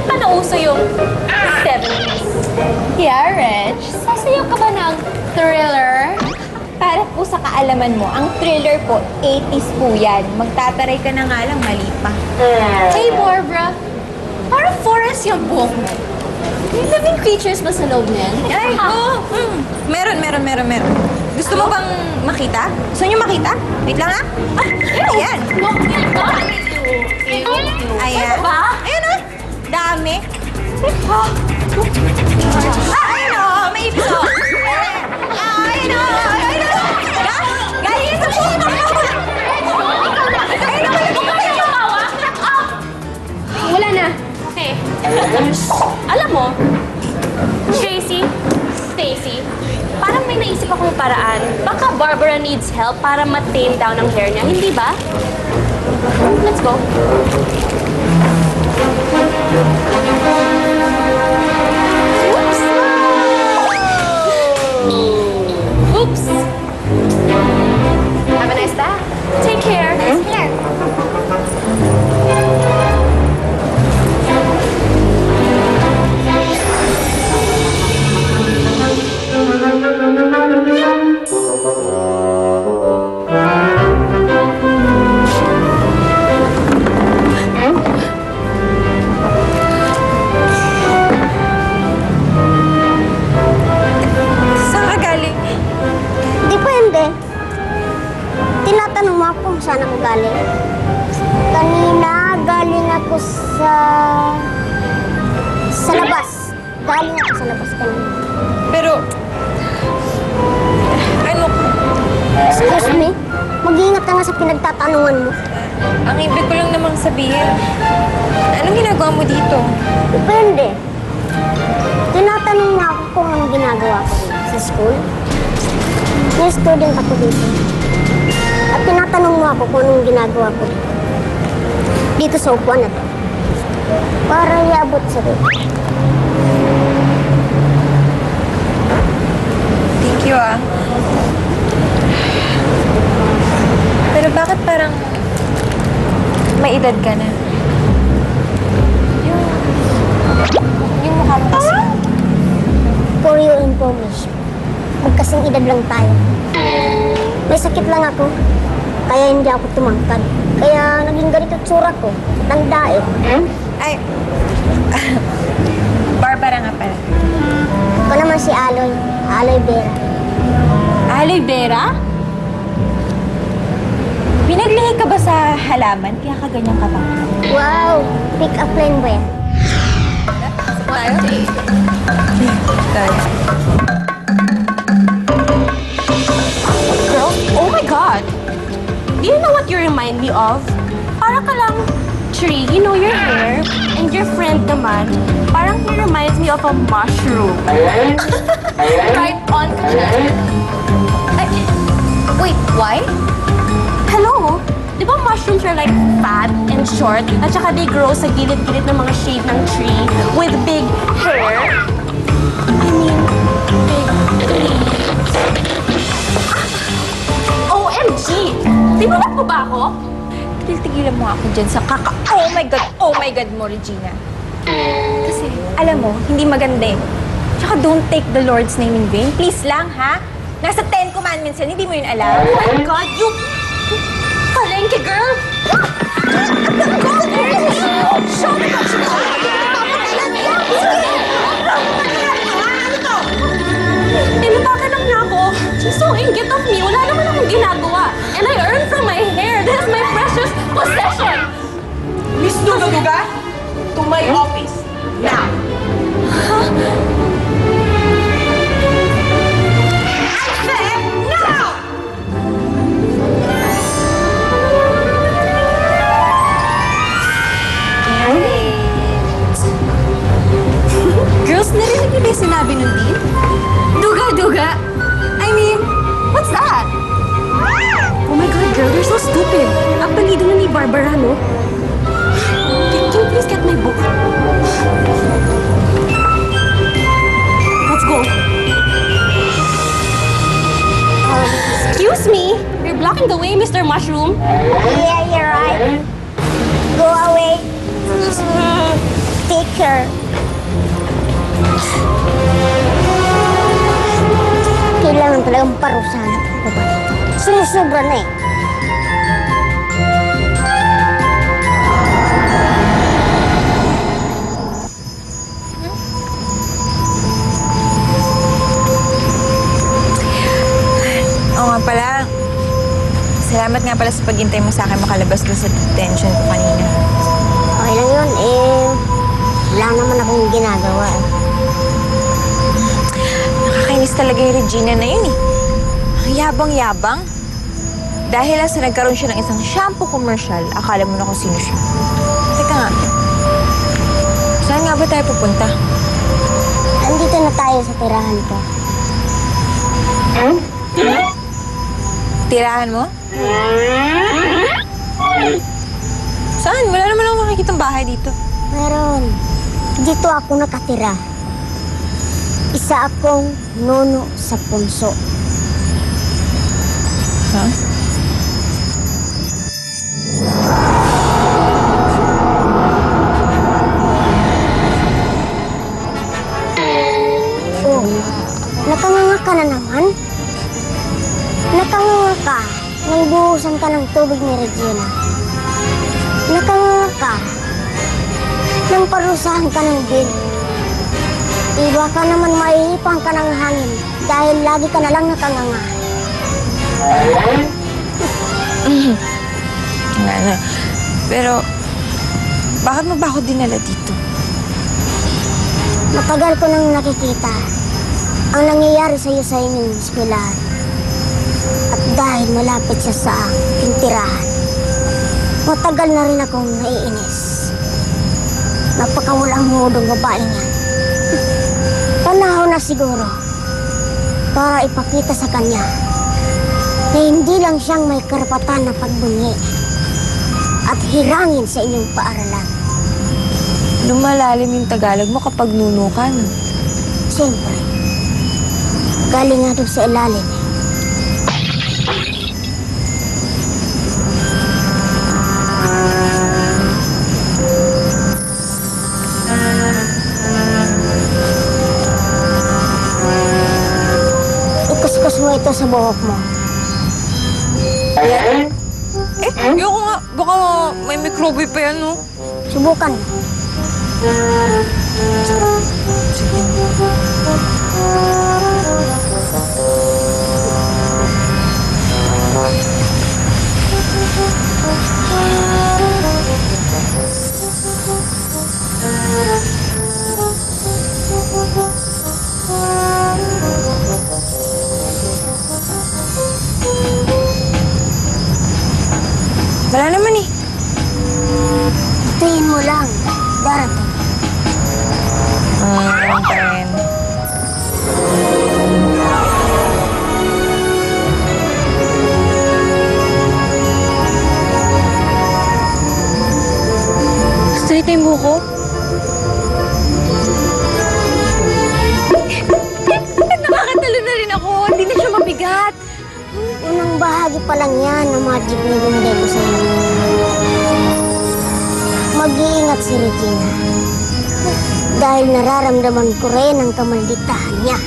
Kailan pa nauso yung 70s? Yeah, Reg. Sasayaw ka ba ng thriller? Para po sa kaalaman mo, ang thriller po, 80s po yan. Magtataray ka na nga lang, mali pa. Hey, Barbara. Parang forest yung buhok mo. May living creatures ba sa loob niyan? Ay, oo. Meron. Gusto mo bang makita? Gusto niyo makita? Wait lang, ha? Ayan. Look, Ayan. Ba? Ayan, oh. Dami. Ayan, oh. May ipis, oh. Ayan, oh. Ayan, oh. Galing yan sa buhok mo. Ayan, oh. Wala na. Hey. Alam mo, Stacy, parang may naisip akong paraan. Baka Barbara needs help para ma-tame down ang hair niya, hindi ba? Let's go. Oops! Oops! Have a nice day. Take care. Here. Saan ka galing? Depende. Tinatanong mo ako kung saan ako galing. Kanina, galing ako sa labas. Galing ako sa labas kanina. Pero, ano, Excuse me? Mag-iingat ka nga sa pinagtatanungan mo. ang ibig ko lang namang sabihin, anong ginagawa mo dito? Depende. Tinatanong mo ako kung anong ginagawa ko dito sa school. May student ako dito. At tinatanong mo ako kung anong ginagawa ko dito. Dito sa upuan na to. Para iabot sa dito. Thank you, ah. Pero bakit parang may edad ka na? Yung mukha mo kasi. For your information, magkasing edad lang tayo. May sakit lang ako, kaya hindi ako tumangkad. Kaya naging ganito tsura ko, tanda eh. Ay, Barbara nga pala. Ako naman si Aloy, Aloy Vera. Aloe vera? Pinaglihi ka ba sa halaman? Kaya ka ganyan ka ba? Wow, pick up line ba yan? Tayo? Tayo. Girl, oh my God! Do you know what you remind me of? Para ka lang tree, you know your hair, and your friend naman, parang he reminds me of a mushroom. Right on ka dyan. Ay, wait, why? Hello? Di ba mushrooms are like fat and short, at saka they grow sa gilid-gilid ng mga shade ng tree with big hair? I mean, big leaves. OMG! Tinulat mo ba ako? Tigil-tigilan mo ako dyan sa kaka... Oh my God mo, Regina. Kasi, alam mo, hindi maganda eh. Tsaka don't take the Lord's name in vain. Please lang, ha? Nasa 10 commandments yan, hindi mo yun alam. Oh my God, you palengke girl! Show me what you Tinatakan lang niya ako. She's so inggit of me. Wala naman akong ginagawa. And I earn from my hair. This is my precious possession. Miss Duga-Duga, to my office. Now. I said now! Girls, narinig niyo ba yung sinabi ng Dean? Duga-duga? I mean, what's that? Oh my God, girl, you're so stupid. Ang palido na ni Barbara, no? Can you please get my book? Let's go. Excuse me. You're blocking the way, Mr. Mushroom. Yeah, you're right. Go away. Take care. Yung parusahan at pabalik. Sumusobra na eh. Oo nga pala. Salamat nga pala sa paghintay mo sa akin makalabas doon sa detention ko kanina. Okay lang yun, eh. Wala naman akong ginagawa eh. Nakakainis talaga yung Regina na yun eh. Ang yabang-yabang. Dahil lang sa nagkaroon siya ng isang shampoo commercial, akala mo na kung sino siya. Teka nga. Saan nga ba tayo pupunta? Andito na tayo sa tirahan ko. Tirahan mo? Saan? Wala naman akong makikitang bahay dito. Meron. Dito ako nakatira. Isa akong nono sa punso. Ha? Oh, nakanganga ka na naman? Nakanganga ka nang buhusan ka ng tubig ni Regina. Nakanganga ka nang parusahan ka ng bin. Iba ka naman maihipang ka ng hangin dahil lagi ka na lang nakanganga. Nga na. Pero, bakit mo ba ako dinala dito? Matagal ko nang nakikita ang nangyayari sa iyo sa inyong eskwelahan. At dahil malapit siya sa aking tirahan, matagal na rin akong naiinis. Napakawalang hudong babaeng yan. Panahon na siguro para ipakita sa kanya na hindi lang siyang may karapatan na pagbunyi at hirangin sa inyong paaralan. Lumalalim yung Tagalog mo kapag nuno ka, no? Siyempre, galing nga doon sa ilalim. Ikuskus mo ito sa buhok mo. Ayoko nga. Baka may mikrobe pa yan, no? Subukan mo. Wala naman eh. Tingin mo lang. Darating. Naman pa rin. Straight na yung buko. Nakakatalo na rin ako. Hindi na siya mabigat. Unang bahagi pa lang yan ng magic na binigay ko sa'yo. Mag-iingat si Regina. Dahil nararamdaman ko rin ang kamalditahan niya.